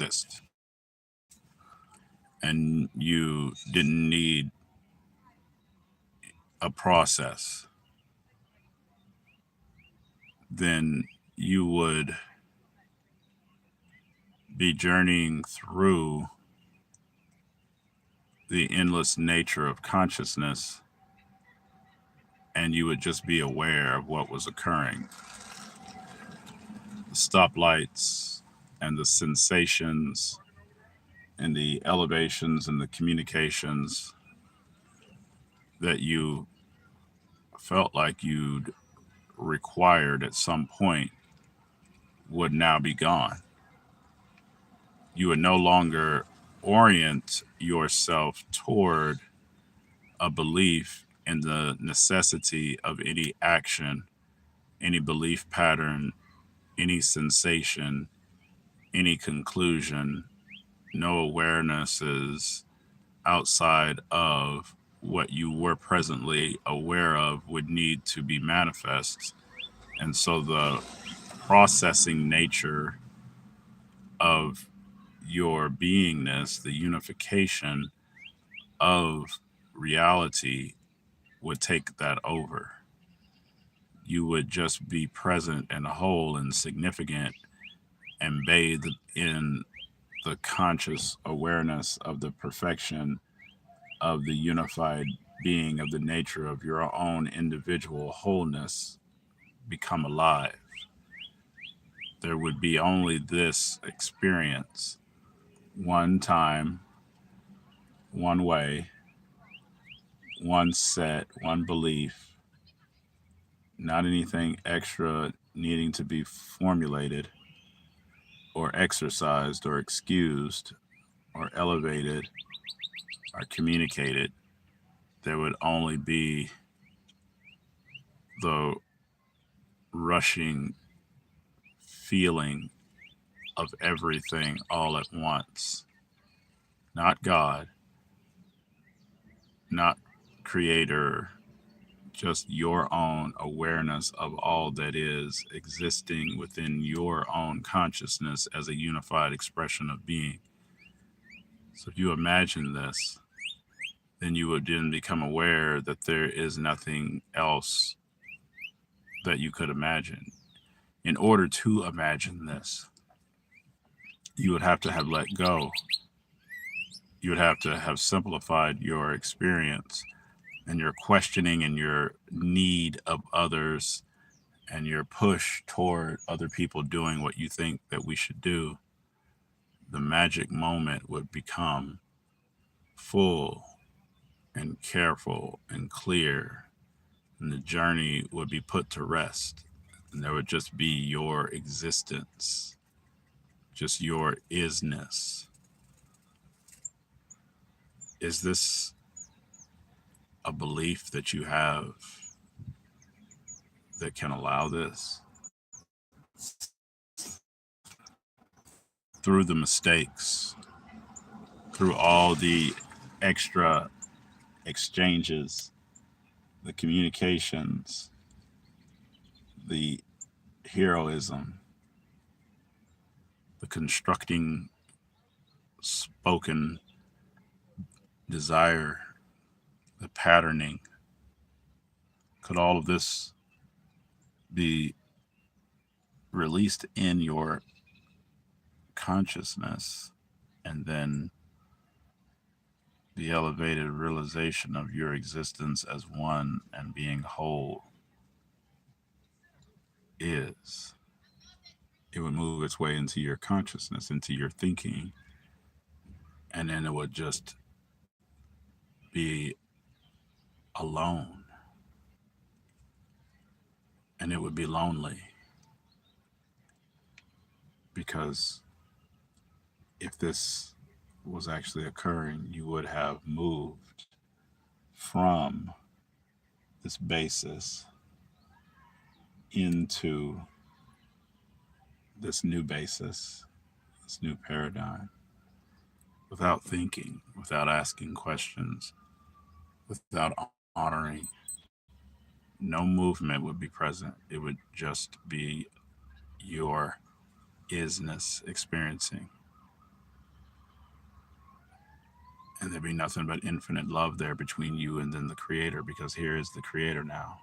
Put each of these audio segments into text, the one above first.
exist, and you didn't need a process, then you would be journeying through the endless nature of consciousness, and you would just be aware of what was occurring. The stoplights and the sensations and the elevations and the communications that you felt like you'd required at some point would now be gone. You would no longer orient yourself toward a belief in the necessity of any action, any belief pattern, any sensation, any conclusion. No awarenesses outside of what you were presently aware of would need to be manifest. And so the processing nature of your beingness, the unification of reality, would take that over. You would just be present and whole and significant and bathed in the conscious awareness of the perfection of the unified being of the nature of your own individual wholeness become alive. There would be only this experience, one time, one way, one set, one belief, not anything extra needing to be formulated or exercised or excused or elevated or communicated. There would only be the rushing feeling of everything all at once. Not God, not creator, just your own awareness of all that is existing within your own consciousness as a unified expression of being. So if you imagine this, then you would then become aware that there is nothing else that you could imagine. In order to imagine this, you would have to have let go. You would have to have simplified your experience and your questioning and your need of others and your push toward other people doing what you think that we should do. The magic moment would become full and careful and clear, and the journey would be put to rest. And there would just be your existence, just your isness. Is this a belief that you have that can allow this? Through the mistakes, through all the extra exchanges, the communications, the heroism, the constructing spoken desire, the patterning, could all of this be released in your consciousness, and then the elevated realization of your existence as one and being whole is? It would move its way into your consciousness, into your thinking, and then it would just be alone, and it would be lonely, because if this was actually occurring, you would have moved from this basis into this new basis, this new paradigm, without thinking, without asking questions, without honoring. No movement would be present. It would just be your isness experiencing. And there be nothing but infinite love there between you and then the Creator, because here is the Creator now.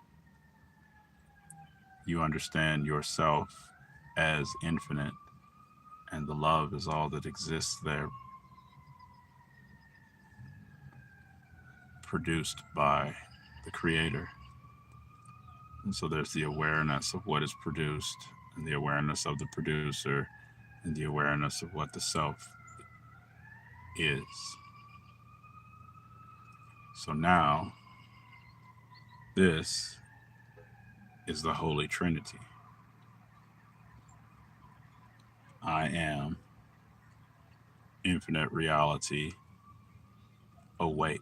You understand yourself as infinite, and the love is all that exists there, produced by the Creator. And so there's the awareness of what is produced, and the awareness of the producer, and the awareness of what the self is. So now, this is the Holy Trinity. I am infinite reality awake.